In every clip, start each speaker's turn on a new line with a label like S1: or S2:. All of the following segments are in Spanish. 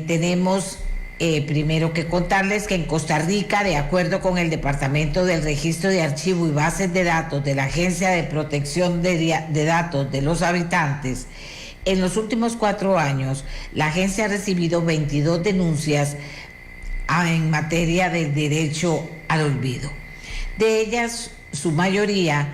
S1: Tenemos primero que contarles que en Costa Rica, de acuerdo con el Departamento del Registro de Archivo y Bases de Datos de la Agencia de Protección de Datos de los Habitantes, en los últimos 4 años, la agencia ha recibido 22 denuncias en materia del derecho al olvido. De ellas, su mayoría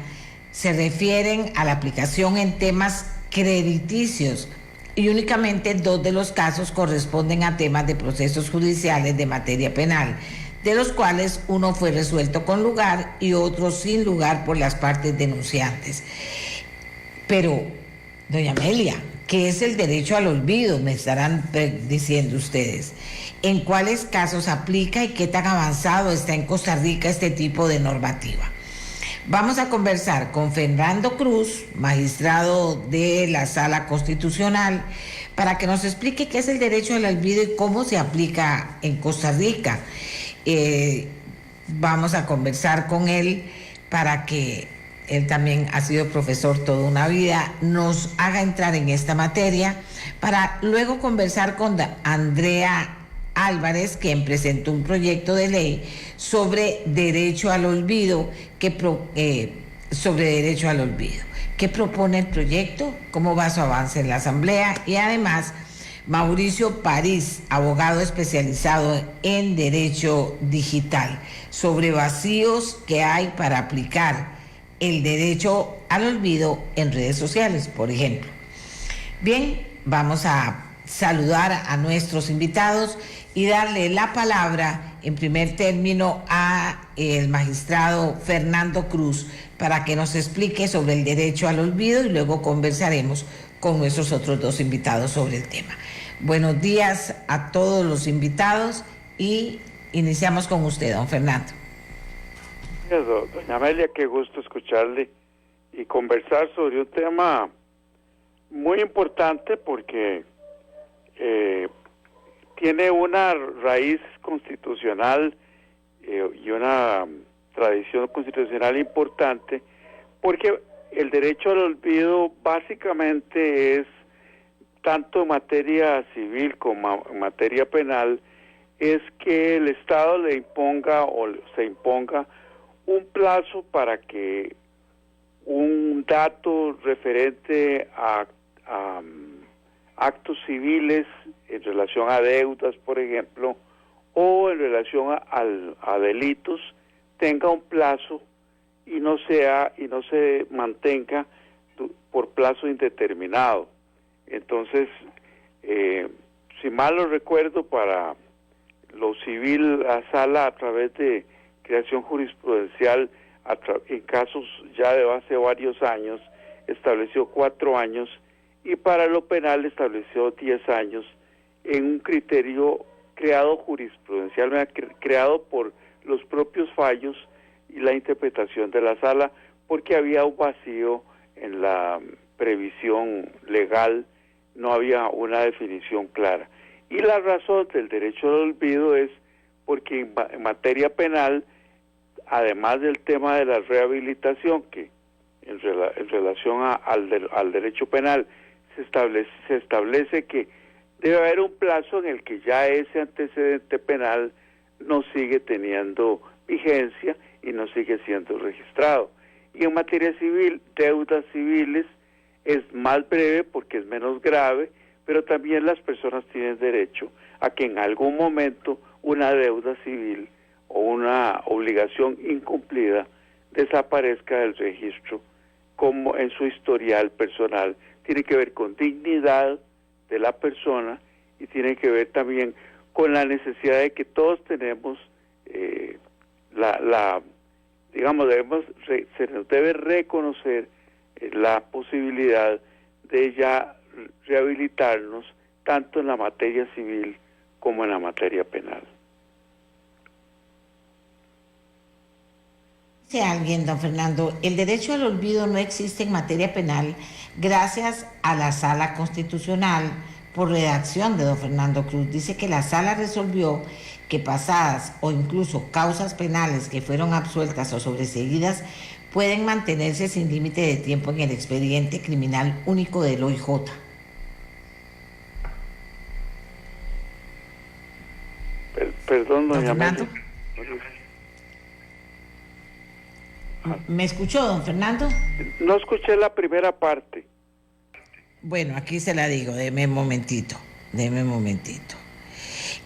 S1: se refieren a la aplicación en temas crediticios y únicamente 2 de los casos corresponden a temas de procesos judiciales de materia penal, de los cuales uno fue resuelto con lugar y otro sin lugar por las partes denunciantes. Pero, doña Amelia, ¿qué es el derecho al olvido? Me estarán diciendo ustedes. ¿En cuáles casos aplica y qué tan avanzado está en Costa Rica este tipo de normativa? Vamos a conversar con Fernando Cruz, magistrado de la Sala Constitucional, para que nos explique qué es el derecho al olvido y cómo se aplica en Costa Rica. Vamos a conversar con él para que él también ha sido profesor toda una vida, nos haga entrar en esta materia, para luego conversar con Andrea Álvarez, quien presentó un proyecto de ley sobre derecho al olvido, ¿Qué propone el proyecto? ¿Cómo va su avance en la Asamblea? Y además, Mauricio París, abogado especializado en Derecho Digital, sobre vacíos que hay para aplicar el derecho al olvido en redes sociales, por ejemplo. Bien, vamos a saludar a nuestros invitados y darle la palabra en primer término a el magistrado Fernando Cruz para que nos explique sobre el derecho al olvido y luego conversaremos con nuestros otros 2 invitados sobre el tema. Buenos días a todos los invitados y iniciamos con usted, don Fernando.
S2: Doña Amelia, qué gusto escucharle y conversar sobre un tema muy importante porque tiene una raíz constitucional y una tradición constitucional importante, porque el derecho al olvido básicamente es, tanto en materia civil como en materia penal, es que el Estado le imponga o se imponga un plazo para que un dato referente a actos civiles en relación a deudas, por ejemplo, o en relación a delitos, tenga un plazo y no se mantenga por plazo indeterminado. Entonces, si mal no recuerdo, para lo civil, la sala, a través de creación jurisprudencial, en casos ya de hace varios años, estableció 4 años, y para lo penal estableció 10 años, en un criterio creado jurisprudencialmente, creado por los propios fallos y la interpretación de la sala, porque había un vacío en la previsión legal, no había una definición clara. Y la razón del derecho al olvido es porque en materia penal, además del tema de la rehabilitación, que en relación al derecho penal se establece que debe haber un plazo en el que ya ese antecedente penal no sigue teniendo vigencia y no sigue siendo registrado. Y en materia civil, deudas civiles es más breve porque es menos grave, pero también las personas tienen derecho a que en algún momento una deuda civil o una obligación incumplida desaparezca del registro, como en su historial personal. Tiene que ver con dignidad de la persona y tiene que ver también con la necesidad de que todos tenemos se nos debe reconocer la posibilidad de ya rehabilitarnos tanto en la materia civil como en la materia penal.
S1: Dice alguien, don Fernando, el derecho al olvido no existe en materia penal gracias a la Sala Constitucional, por redacción de don Fernando Cruz. Dice que la Sala resolvió que pasadas o incluso causas penales que fueron absueltas o sobreseídas pueden mantenerse sin límite de tiempo en el expediente criminal único del OIJ.
S2: Perdón,
S1: Don
S2: doña
S1: Fernando.
S2: Amelia.
S1: ¿Me escuchó, don Fernando?
S2: No escuché la primera parte.
S1: Bueno, aquí se la digo, deme un momentito.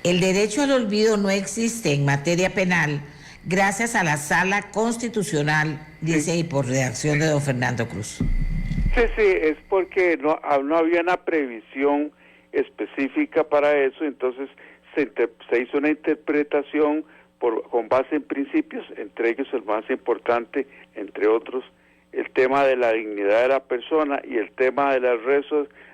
S1: El derecho al olvido no existe en materia penal gracias a la Sala Constitucional, dice,
S2: Sí.
S1: y por redacción de don Fernando Cruz.
S2: Sí, es porque no había una previsión específica para eso, entonces se hizo una interpretación con base en principios, entre ellos el más importante, entre otros, el tema de la dignidad de la persona y el tema de la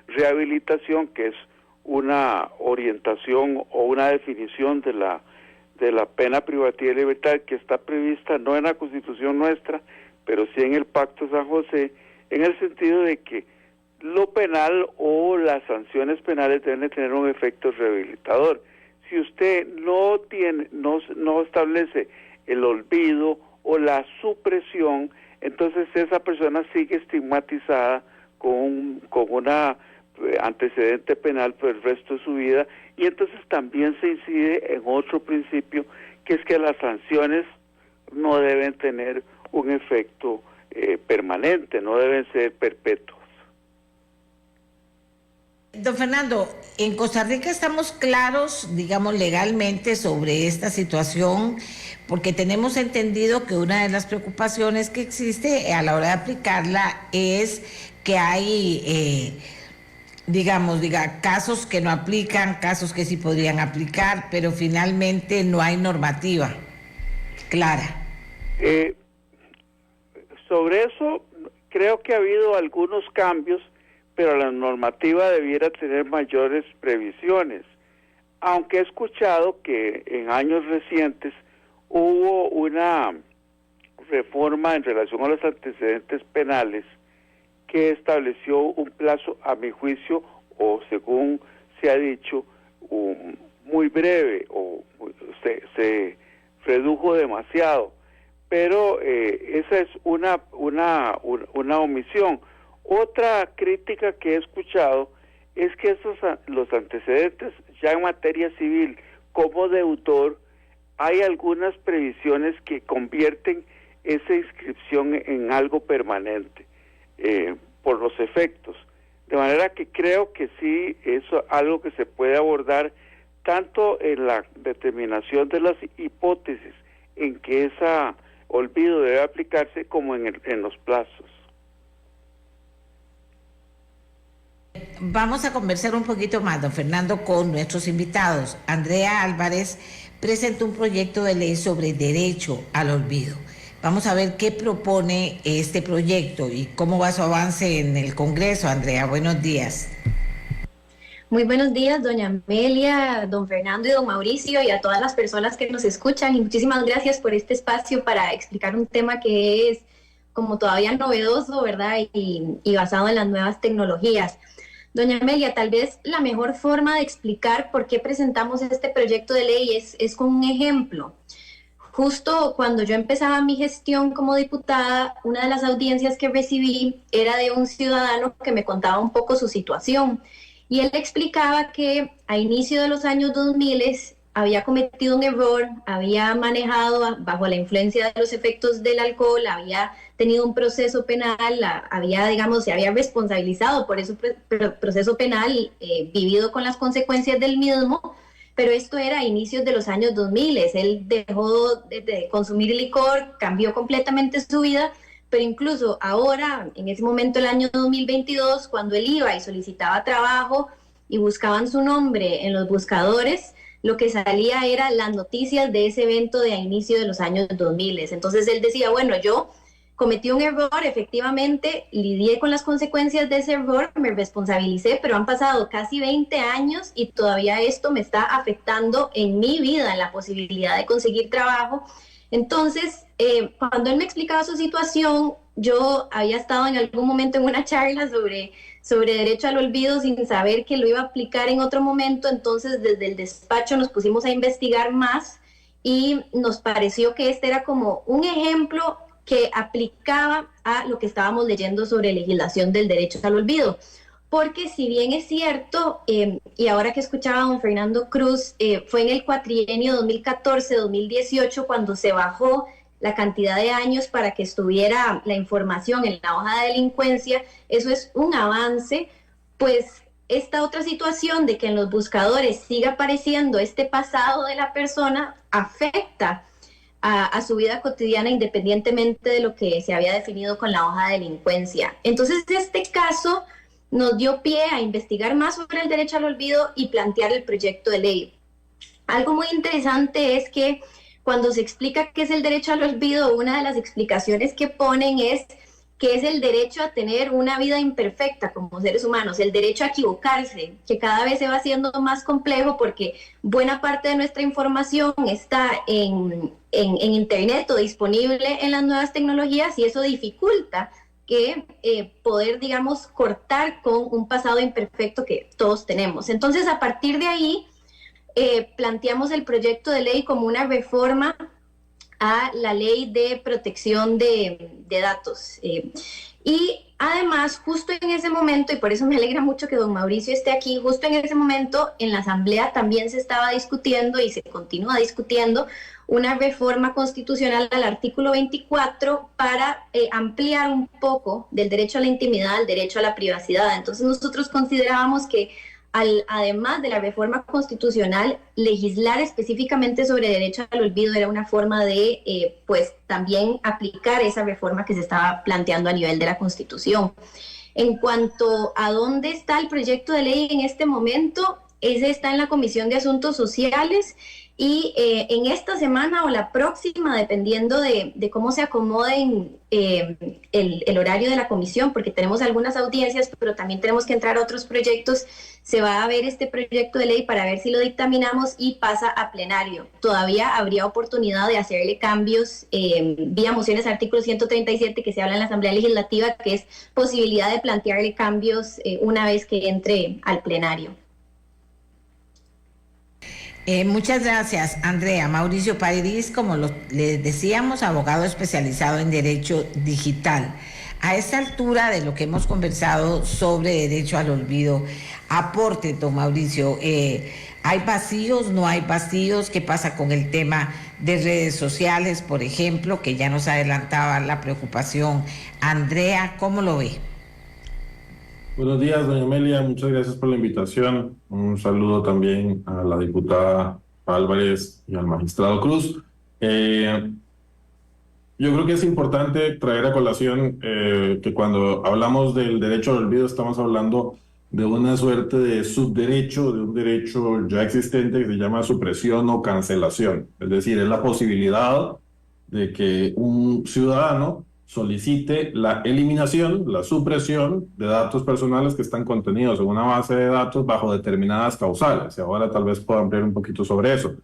S2: rehabilitación, que es una orientación o una definición de la pena privativa de libertad que está prevista no en la Constitución nuestra, pero sí en el Pacto de San José, en el sentido de que lo penal o las sanciones penales deben de tener un efecto rehabilitador. Si usted no establece el olvido o la supresión, entonces esa persona sigue estigmatizada con una antecedente penal por el resto de su vida, y entonces también se incide en otro principio, que es que las sanciones no deben tener un efecto permanente, no deben ser perpetuos.
S1: Don Fernando, en Costa Rica estamos claros, digamos, legalmente sobre esta situación, porque tenemos entendido que una de las preocupaciones que existe a la hora de aplicarla es que hay, casos que no aplican, casos que sí podrían aplicar, pero finalmente no hay normativa clara.
S2: Sobre eso creo que ha habido algunos cambios, pero la normativa debiera tener mayores previsiones, aunque he escuchado que en años recientes hubo una reforma en relación a los antecedentes penales que estableció un plazo, a mi juicio, o según se ha dicho, muy breve, o se redujo demasiado, pero esa es una omisión. Otra crítica que he escuchado es que los antecedentes ya en materia civil como deudor, hay algunas previsiones que convierten esa inscripción en algo permanente por los efectos. De manera que creo que sí, eso es algo que se puede abordar tanto en la determinación de las hipótesis en que ese olvido debe aplicarse como en los plazos.
S1: Vamos a conversar un poquito más, don Fernando, con nuestros invitados. Andrea Álvarez presentó un proyecto de ley sobre derecho al olvido. Vamos a ver qué propone este proyecto y cómo va su avance en el Congreso. Andrea, buenos días.
S3: Muy buenos días, doña Amelia, don Fernando y don Mauricio, y a todas las personas que nos escuchan. Y muchísimas gracias por este espacio para explicar un tema que es como todavía novedoso, ¿verdad? Y basado en las nuevas tecnologías. Doña Amelia, tal vez la mejor forma de explicar por qué presentamos este proyecto de ley es con un ejemplo. Justo cuando yo empezaba mi gestión como diputada, una de las audiencias que recibí era de un ciudadano que me contaba un poco su situación. Y él explicaba que a inicio de los años 2000 había cometido un error, había manejado bajo la influencia de los efectos del alcohol, había tenido un proceso penal, se había responsabilizado por ese proceso penal, vivido con las consecuencias del mismo, pero esto era a inicios de los años 2000. Él dejó de consumir licor, cambió completamente su vida, pero incluso ahora, en ese momento, el año 2022, cuando él iba y solicitaba trabajo y buscaban su nombre en los buscadores, lo que salía era las noticias de ese evento de a inicio de los años 2000. Entonces él decía, bueno, yo cometí un error, efectivamente, lidié con las consecuencias de ese error, me responsabilicé, pero han pasado casi 20 años y todavía esto me está afectando en mi vida, en la posibilidad de conseguir trabajo. Entonces, cuando él me explicaba su situación, yo había estado en algún momento en una charla sobre derecho al olvido sin saber que lo iba a aplicar en otro momento. Entonces desde el despacho nos pusimos a investigar más y nos pareció que este era como un ejemplo que aplicaba a lo que estábamos leyendo sobre legislación del derecho al olvido. porque si bien es cierto, y ahora que escuchaba a don Fernando Cruz, fue en el cuatrienio 2014-2018 cuando se bajó la cantidad de años para que estuviera la información en la hoja de delincuencia, eso es un avance, pues esta otra situación de que en los buscadores siga apareciendo este pasado de la persona afecta a su vida cotidiana independientemente de lo que se había definido con la hoja de delincuencia. Entonces, este caso nos dio pie a investigar más sobre el derecho al olvido y plantear el proyecto de ley. Algo muy interesante es que cuando se explica qué es el derecho al olvido, una de las explicaciones que ponen es que es el derecho a tener una vida imperfecta como seres humanos, el derecho a equivocarse, que cada vez se va haciendo más complejo porque buena parte de nuestra información está en Internet o disponible en las nuevas tecnologías y eso dificulta que poder, digamos, cortar con un pasado imperfecto que todos tenemos. Entonces, a partir de ahí, planteamos el proyecto de ley como una reforma a la ley de protección de datos. Y además, justo en ese momento, y por eso me alegra mucho que don Mauricio esté aquí, justo en ese momento en la Asamblea también se estaba discutiendo y se continúa discutiendo una reforma constitucional al artículo 24 para ampliar un poco del derecho a la intimidad al derecho a la privacidad. Entonces nosotros considerábamos que además de la reforma constitucional, legislar específicamente sobre derecho al olvido era una forma de, pues, también aplicar esa reforma que se estaba planteando a nivel de la Constitución. En cuanto a dónde está el proyecto de ley en este momento, ese está en la Comisión de Asuntos Sociales y en esta semana o la próxima, dependiendo de cómo se acomoden el horario de la comisión, porque tenemos algunas audiencias, pero también tenemos que entrar a otros proyectos, se va a ver este proyecto de ley para ver si lo dictaminamos y pasa a plenario. Todavía habría oportunidad de hacerle cambios vía mociones artículo 137 que se habla en la Asamblea Legislativa, que es posibilidad de plantearle cambios una vez que entre al plenario.
S1: Muchas gracias, Andrea. Mauricio Pairís, como les decíamos, abogado especializado en Derecho Digital. A esta altura de lo que hemos conversado sobre derecho al olvido, aporte, don Mauricio, ¿hay vacíos, no hay vacíos? ¿Qué pasa con el tema de redes sociales, por ejemplo, que ya nos adelantaba la preocupación? Andrea, ¿cómo lo ve?
S4: Buenos días, doña Amelia, muchas gracias por la invitación. Un saludo también a la diputada Álvarez y al magistrado Cruz. Yo creo que es importante traer a colación que cuando hablamos del derecho al olvido estamos hablando de una suerte de subderecho, de un derecho ya existente que se llama supresión o cancelación. Es decir, es la posibilidad de que un ciudadano solicite la eliminación, la supresión de datos personales que están contenidos en una base de datos bajo determinadas causales. Y ahora tal vez pueda ampliar un poquito sobre eso.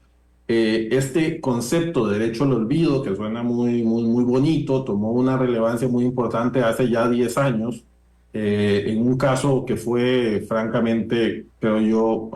S4: Este concepto de derecho al olvido, que suena muy bonito, tomó una relevancia muy importante hace ya 10 años, en un caso que fue francamente, creo yo,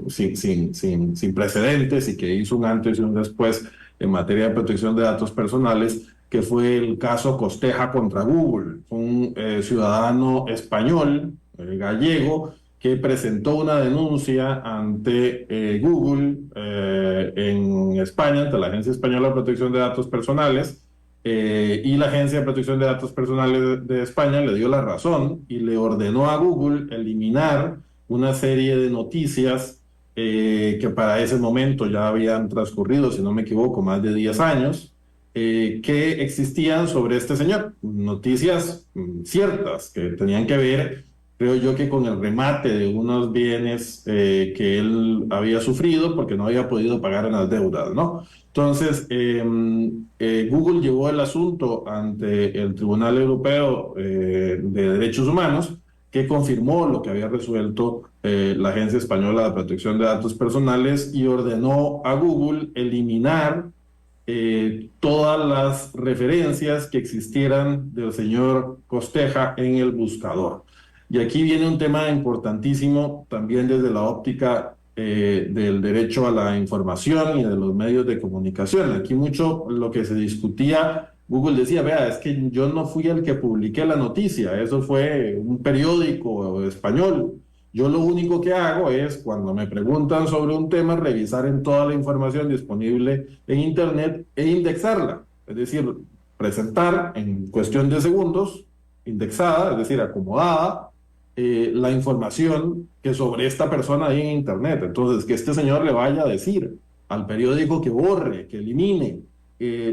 S4: sin precedentes y que hizo un antes y un después en materia de protección de datos personales, que fue el caso Costeja contra Google, un ciudadano español, gallego, que presentó una denuncia ante Google en España, ante la Agencia Española de Protección de Datos Personales, y la Agencia de Protección de Datos Personales de España le dio la razón y le ordenó a Google eliminar una serie de noticias que para ese momento ya habían transcurrido, si no me equivoco, más de 10 años, que existían sobre este señor, noticias ciertas que tenían que ver, creo yo, que con el remate de unos bienes que él había sufrido porque no había podido pagar en las deudas, ¿no? Entonces, Google llevó el asunto ante el Tribunal Europeo de Derechos Humanos, que confirmó lo que había resuelto la Agencia Española de Protección de Datos Personales y ordenó a Google eliminar todas las referencias que existieran del señor Costeja en el buscador. Y aquí viene un tema importantísimo también desde la óptica del derecho a la información y de los medios de comunicación. Aquí mucho lo que se discutía Google decía, vea, es que yo no fui el que publiqué la noticia, eso fue un periódico español. Yo lo único que hago es, cuando me preguntan sobre un tema, revisar en toda la información disponible en Internet e indexarla. Es decir, presentar en cuestión de segundos, indexada, es decir, acomodada, la información que sobre esta persona hay en Internet. Entonces, que este señor le vaya a decir al periódico que borre, que elimine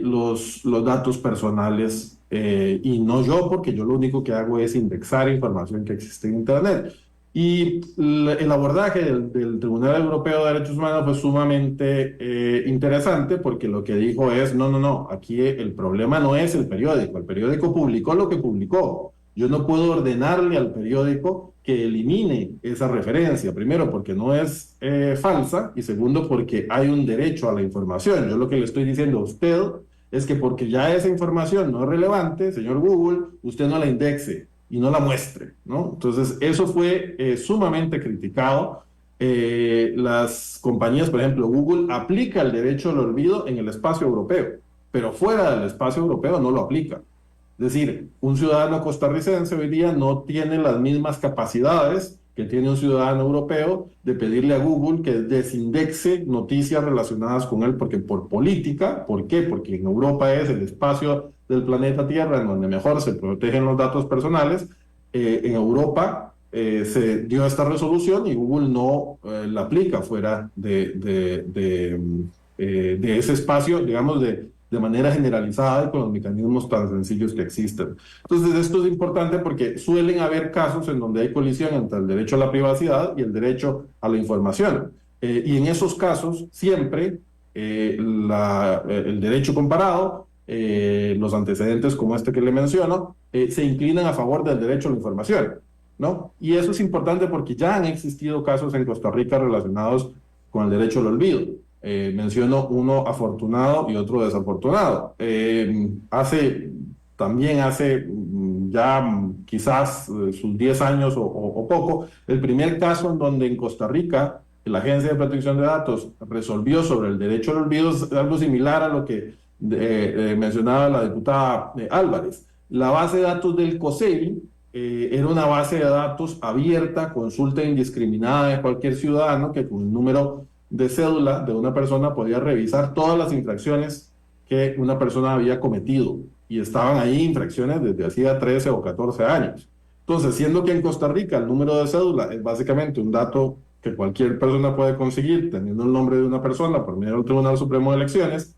S4: los datos personales y no yo, porque yo lo único que hago es indexar información que existe en Internet. Y el abordaje del Tribunal Europeo de Derechos Humanos fue sumamente interesante porque lo que dijo es, no, aquí el problema no es el periódico publicó lo que publicó. Yo no puedo ordenarle al periódico que elimine esa referencia, primero porque no es falsa y segundo porque hay un derecho a la información. Yo lo que le estoy diciendo a usted es que porque ya esa información no es relevante, señor Google, usted no la indexe y no la muestre, ¿no? Entonces, eso fue sumamente criticado. Las compañías, por ejemplo, Google aplica el derecho al olvido en el espacio europeo, pero fuera del espacio europeo no lo aplica. Es decir, un ciudadano costarricense hoy día no tiene las mismas capacidades que tiene un ciudadano europeo de pedirle a Google que desindexe noticias relacionadas con él, porque por política, ¿por qué? Porque en Europa es el espacio del planeta Tierra en donde mejor se protegen los datos personales. En Europa se dio esta resolución y Google no la aplica fuera de ese espacio, digamos, de manera generalizada y con los mecanismos tan sencillos que existen. Entonces, esto es importante porque suelen haber casos en donde hay colisión entre el derecho a la privacidad y el derecho a la información. Y en esos casos, siempre el derecho comparado, los antecedentes como este que le menciono, se inclinan a favor del derecho a la información, ¿no? Y eso es importante porque ya han existido casos en Costa Rica relacionados con el derecho al olvido. Menciono uno afortunado y otro desafortunado. Hace ya quizás sus 10 años o poco, el primer caso en donde en Costa Rica la Agencia de Protección de Datos resolvió sobre el derecho al olvido es algo similar a lo que mencionaba la diputada Álvarez. La base de datos del COSEBI era una base de datos abierta, consulta indiscriminada de cualquier ciudadano que con un número de cédula de una persona podía revisar todas las infracciones que una persona había cometido y estaban ahí infracciones desde hacía 13 o 14 años. Entonces, siendo que en Costa Rica el número de cédula es básicamente un dato que cualquier persona puede conseguir teniendo el nombre de una persona por medio del Tribunal Supremo de Elecciones,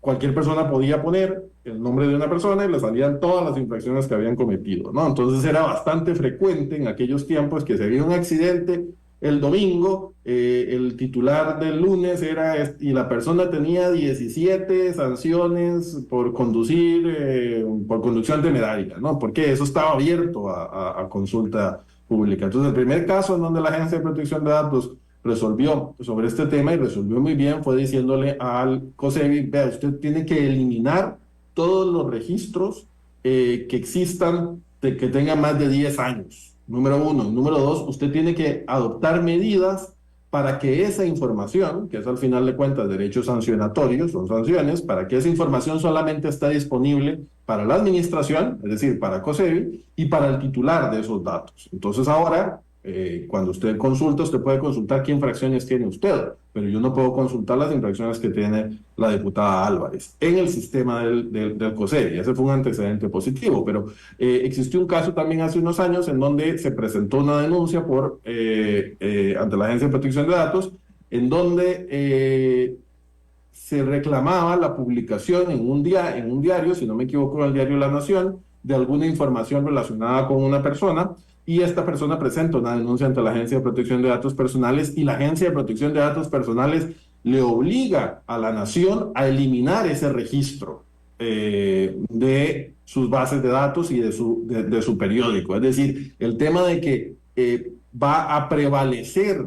S4: cualquier persona podía poner el nombre de una persona y le salían todas las infracciones que habían cometido, ¿no? Entonces era bastante frecuente en aquellos tiempos que si había un accidente el domingo, el titular del lunes era, y la persona tenía 17 sanciones por conducir, por conducción temeraria, ¿no? Porque eso estaba abierto a consulta pública. Entonces, el primer caso en donde la Agencia de Protección de Datos resolvió sobre este tema y resolvió muy bien fue diciéndole al COSEBI, vea, usted tiene que eliminar todos los registros que existan que tengan más de 10 años. Número uno. Número dos, usted tiene que adoptar medidas para que esa información, que es al final de cuentas derechos sancionatorios, son sanciones, para que esa información solamente esté disponible para la administración, es decir, para COSEBI, y para el titular de esos datos. Entonces ahora, cuando usted consulta, usted puede consultar qué infracciones tiene usted, pero yo no puedo consultar las infracciones que tiene la diputada Álvarez en el sistema del COSEBI. Ese fue un antecedente positivo, pero existió un caso también hace unos años en donde se presentó una denuncia ante la Agencia de Protección de Datos, en donde se reclamaba la publicación en un diario, si no me equivoco, en el diario La Nación, de alguna información relacionada con una persona, y esta persona presenta una denuncia ante la Agencia de Protección de Datos Personales y la Agencia de Protección de Datos Personales le obliga a la Nación a eliminar ese registro de sus bases de datos y de su periódico. Es decir, el tema de que va a prevalecer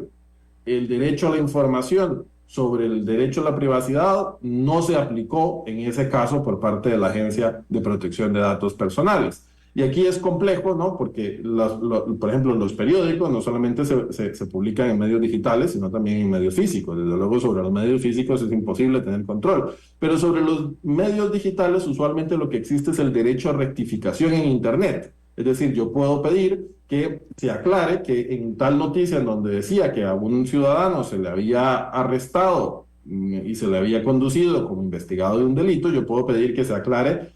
S4: el derecho a la información sobre el derecho a la privacidad no se aplicó en ese caso por parte de la Agencia de Protección de Datos Personales. Y aquí es complejo, ¿no? Porque, por ejemplo, los periódicos no solamente se publican en medios digitales, sino también en medios físicos. Desde luego, sobre los medios físicos es imposible tener control. Pero sobre los medios digitales, usualmente lo que existe es el derecho a rectificación en Internet. Es decir, yo puedo pedir que se aclare que en tal noticia en donde decía que a un ciudadano se le había arrestado y se le había conducido como investigado de un delito, yo puedo pedir que se aclare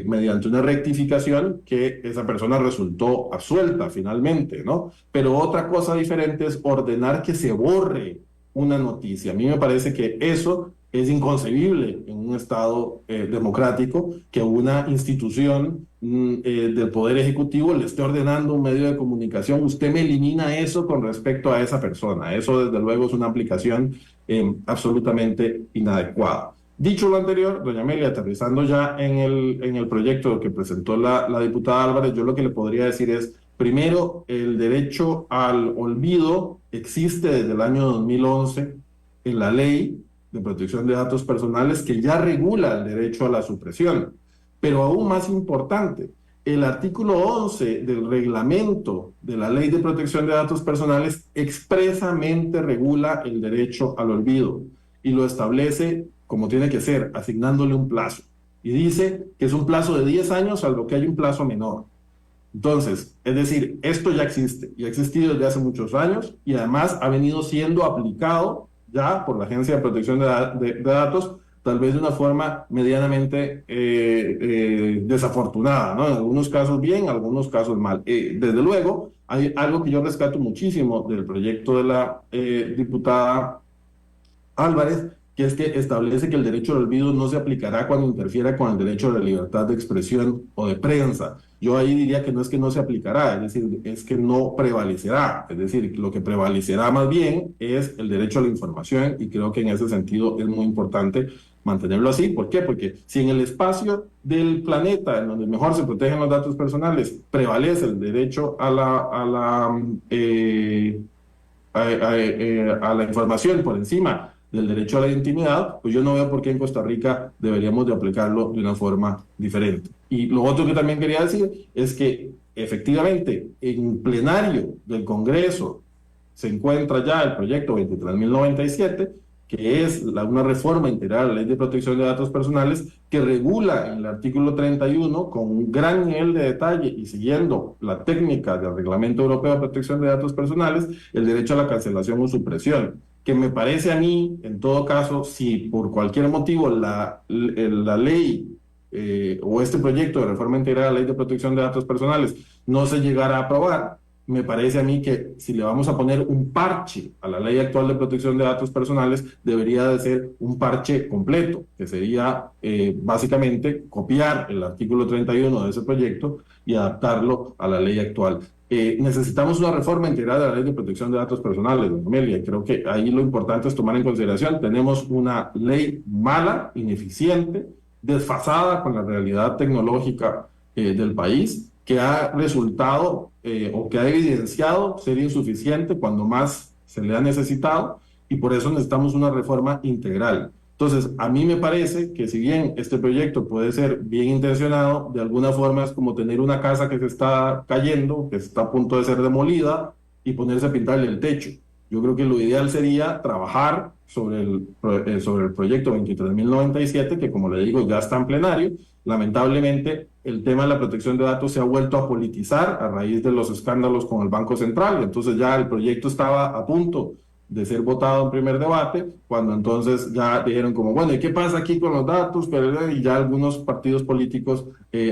S4: mediante una rectificación que esa persona resultó absuelta finalmente, ¿no? Pero otra cosa diferente es ordenar que se borre una noticia. A mí me parece que eso es inconcebible en un Estado democrático, que una institución del Poder Ejecutivo le esté ordenando un medio de comunicación. Usted me elimina eso con respecto a esa persona. Eso, desde luego, es una aplicación absolutamente inadecuada. Dicho lo anterior, doña Amelia, aterrizando ya en el proyecto que presentó la diputada Álvarez, yo lo que le podría decir es, primero, el derecho al olvido existe desde el año 2011 en la Ley de Protección de Datos Personales, que ya regula el derecho a la supresión. Pero aún más importante, el artículo 11 del reglamento de la Ley de Protección de Datos Personales expresamente regula el derecho al olvido y lo establece como tiene que ser, asignándole un plazo. Y dice que es un plazo de 10 años, salvo que hay un plazo menor. Entonces, es decir, esto ya existe y ha existido desde hace muchos años y además ha venido siendo aplicado ya por la Agencia de Protección de Datos, tal vez de una forma medianamente desafortunada, ¿no? En algunos casos bien, en algunos casos mal. Desde luego, hay algo que yo rescato muchísimo del proyecto de la diputada Álvarez, que es que establece que el derecho al olvido no se aplicará cuando interfiera con el derecho a la libertad de expresión o de prensa. Yo ahí diría que no se aplicará, es decir, es que no prevalecerá. Es decir, lo que prevalecerá más bien es el derecho a la información y creo que en ese sentido es muy importante mantenerlo así. ¿Por qué? Porque si en el espacio del planeta, en donde mejor se protegen los datos personales, prevalece el derecho a la información por encima del derecho a la intimidad, pues yo no veo por qué en Costa Rica deberíamos de aplicarlo de una forma diferente. Y lo otro que también quería decir es que efectivamente en plenario del Congreso se encuentra ya el proyecto 23.097, que es una reforma integral a la Ley de Protección de Datos Personales, que regula en el artículo 31 con un gran nivel de detalle y siguiendo la técnica del Reglamento Europeo de Protección de Datos Personales, el derecho a la cancelación o supresión, que me parece a mí, en todo caso, si por cualquier motivo la ley o este proyecto de reforma integral a la Ley de Protección de Datos Personales no se llegara a aprobar, me parece a mí que si le vamos a poner un parche a la ley actual de protección de datos personales, debería de ser un parche completo, que sería básicamente copiar el artículo 31 de ese proyecto y adaptarlo a la ley actual. Necesitamos una reforma integral de la Ley de Protección de Datos Personales, don Amelia, y creo que ahí lo importante es tomar en consideración, tenemos una ley mala, ineficiente, desfasada con la realidad tecnológica del país, que ha resultado o que ha evidenciado ser insuficiente cuando más se le ha necesitado, y por eso necesitamos una reforma integral. Entonces, a mí me parece que si bien este proyecto puede ser bien intencionado, de alguna forma es como tener una casa que se está cayendo, que está a punto de ser demolida y ponerse a pintarle el techo. Yo creo que lo ideal sería trabajar sobre el proyecto 23.097, que como le digo ya está en plenario. Lamentablemente, el tema de la protección de datos se ha vuelto a politizar a raíz de los escándalos con el Banco Central. Entonces ya el proyecto estaba a punto de ser votado en primer debate, cuando entonces ya dijeron como, bueno, ¿y qué pasa aquí con los datos? Y ya algunos partidos políticos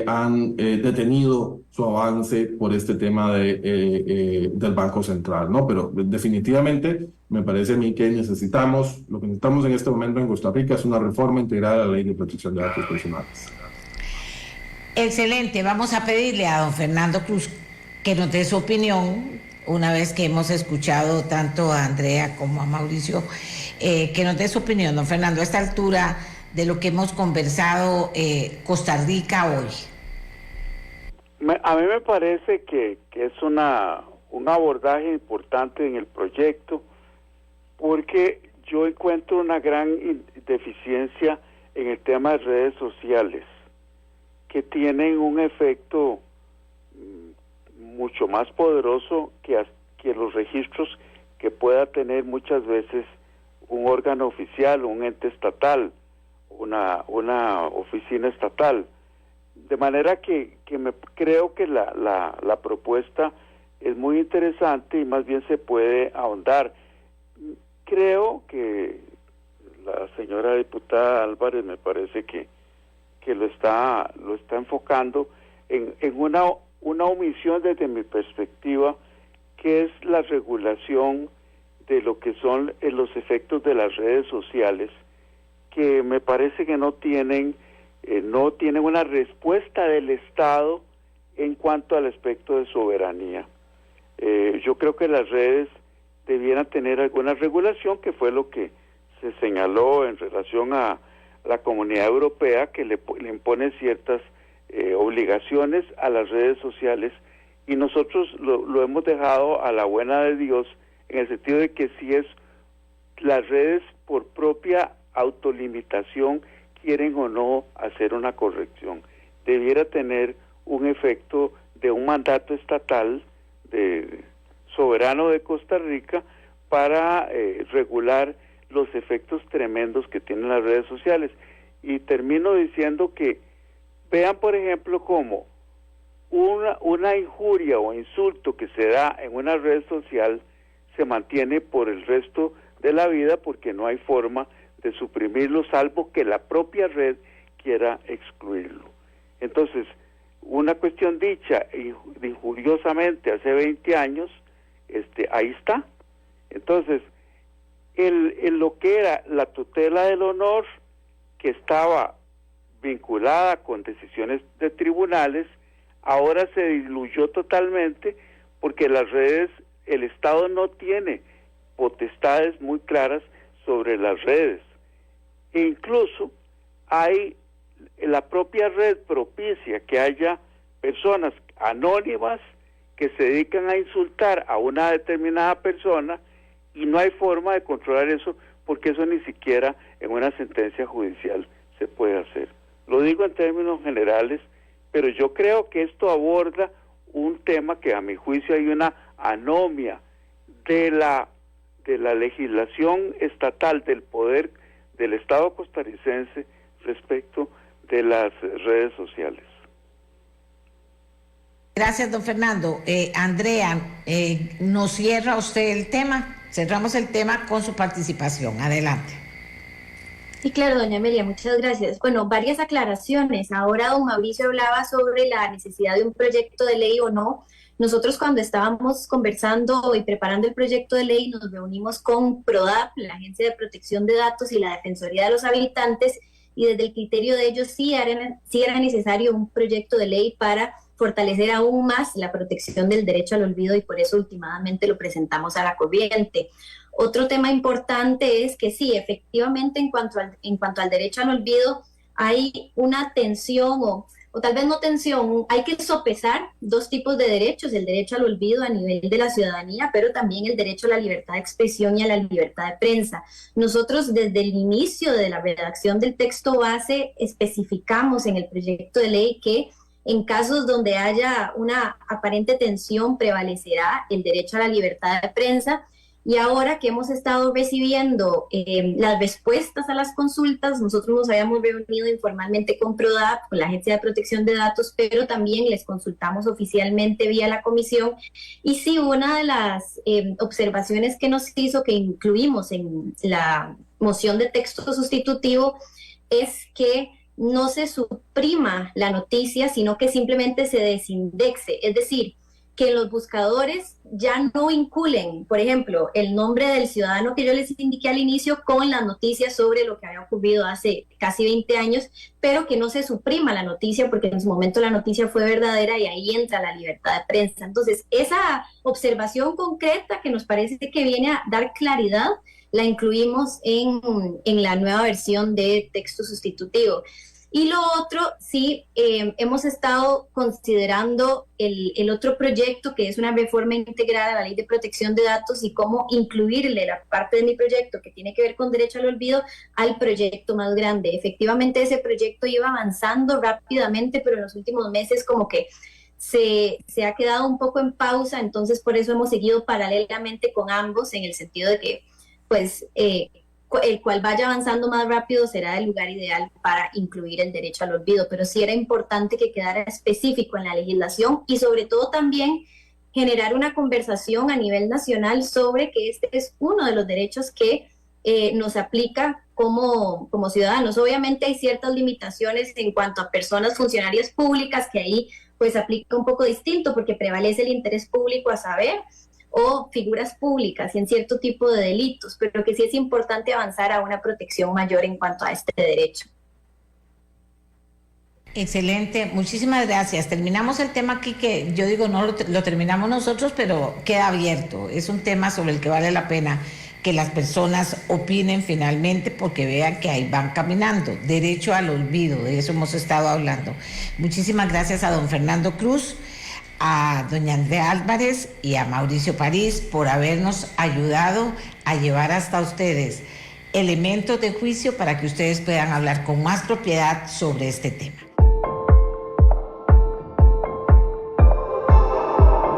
S4: han detenido su avance por este tema del Banco Central, ¿no? Pero definitivamente me parece a mí que lo que necesitamos en este momento en Costa Rica es una reforma integral a la Ley de Protección de Datos Personales.
S1: Excelente, vamos a pedirle a don Fernando Cruz que nos dé su opinión, una vez que hemos escuchado tanto a Andrea como a Mauricio, que nos dé su opinión, don Fernando, a esta altura de lo que hemos conversado Costa Rica hoy.
S2: A mí me parece que es un abordaje importante en el proyecto, porque yo encuentro una gran deficiencia en el tema de redes sociales, que tienen un efecto mucho más poderoso que los registros que pueda tener muchas veces un órgano oficial, un ente estatal, una oficina estatal. De manera que creo que la propuesta es muy interesante y más bien se puede ahondar. Creo que la señora diputada Álvarez me parece que lo está enfocando en una omisión desde mi perspectiva, que es la regulación de lo que son los efectos de las redes sociales, que me parece que no tienen una respuesta del Estado en cuanto al aspecto de soberanía. Yo creo que las redes debieran tener alguna regulación, que fue lo que se señaló en relación a la Comunidad Europea, que le impone ciertas obligaciones a las redes sociales, y nosotros lo hemos dejado a la buena de Dios, en el sentido de que si es las redes por propia autolimitación quieren o no hacer una corrección, debiera tener un efecto de un mandato estatal soberano de Costa Rica para regular los efectos tremendos que tienen las redes sociales. Y termino diciendo que vean, por ejemplo, cómo una injuria o insulto que se da en una red social se mantiene por el resto de la vida, porque no hay forma de suprimirlo, salvo que la propia red quiera excluirlo. Entonces, una cuestión dicha injuriosamente hace 20 años, ahí está. Entonces, lo que era la tutela del honor, que estaba vinculada con decisiones de tribunales, ahora se diluyó totalmente, porque las redes, el Estado no tiene potestades muy claras sobre las redes. E incluso la propia red propicia que haya personas anónimas que se dedican a insultar a una determinada persona, y no hay forma de controlar eso, porque eso ni siquiera en una sentencia judicial se puede hacer. Lo digo en términos generales, pero yo creo que esto aborda un tema que a mi juicio hay una anomia de la legislación estatal, del poder del Estado costarricense respecto de las redes sociales.
S1: Gracias, don Fernando. Andrea, ¿nos cierra usted el tema? Cerramos el tema con su participación. Adelante.
S3: Sí, claro, doña Amelia, muchas gracias. Bueno, varias aclaraciones. Ahora don Mauricio hablaba sobre la necesidad de un proyecto de ley o no. Nosotros, cuando estábamos conversando y preparando el proyecto de ley, nos reunimos con PRODAP, la Agencia de Protección de Datos, y la Defensoría de los Habitantes, y desde el criterio de ellos sí era necesario un proyecto de ley para fortalecer aún más la protección del derecho al olvido, y por eso últimamente lo presentamos a la corriente. Otro tema importante es que sí, efectivamente, en cuanto al derecho al olvido, hay una tensión, o tal vez no tensión, hay que sopesar dos tipos de derechos: el derecho al olvido a nivel de la ciudadanía, pero también el derecho a la libertad de expresión y a la libertad de prensa. Nosotros, desde el inicio de la redacción del texto base, especificamos en el proyecto de ley que en casos donde haya una aparente tensión prevalecerá el derecho a la libertad de prensa. Y ahora que hemos estado recibiendo las respuestas a las consultas, nosotros nos habíamos reunido informalmente con PRODAP, con la Agencia de Protección de Datos, pero también les consultamos oficialmente vía la comisión. Y sí, una de las observaciones que nos hizo, que incluimos en la moción de texto sustitutivo, es que no se suprima la noticia, sino que simplemente se desindexe. Es decir, que los buscadores ya no vinculen, por ejemplo, el nombre del ciudadano que yo les indiqué al inicio con las noticias sobre lo que había ocurrido hace casi 20 años, pero que no se suprima la noticia, porque en su momento la noticia fue verdadera y ahí entra la libertad de prensa. Entonces, esa observación concreta que nos parece que viene a dar claridad, la incluimos en la nueva versión de texto sustitutivo. Y lo otro, sí, hemos estado considerando el otro proyecto, que es una reforma integral a la Ley de Protección de Datos, y cómo incluirle la parte de mi proyecto que tiene que ver con derecho al olvido al proyecto más grande. Efectivamente, ese proyecto iba avanzando rápidamente, pero en los últimos meses como que se ha quedado un poco en pausa, entonces por eso hemos seguido paralelamente con ambos, en el sentido de que pues el cual vaya avanzando más rápido será el lugar ideal para incluir el derecho al olvido, pero sí era importante que quedara específico en la legislación y sobre todo también generar una conversación a nivel nacional sobre que este es uno de los derechos que nos aplica como ciudadanos. Obviamente hay ciertas limitaciones en cuanto a personas funcionarias públicas, que ahí pues aplica un poco distinto porque prevalece el interés público a saber, o figuras públicas en cierto tipo de delitos, pero que sí es importante avanzar a una protección mayor en cuanto a este derecho.
S1: Excelente, muchísimas gracias. Terminamos el tema aquí, que yo digo no lo terminamos nosotros, pero queda abierto. Es un tema sobre el que vale la pena que las personas opinen finalmente, porque vean que ahí van caminando. Derecho al olvido, de eso hemos estado hablando. Muchísimas gracias a don Fernando Cruz, a doña Andrea Álvarez y a Mauricio París por habernos ayudado a llevar hasta ustedes elementos de juicio para que ustedes puedan hablar con más propiedad sobre este tema.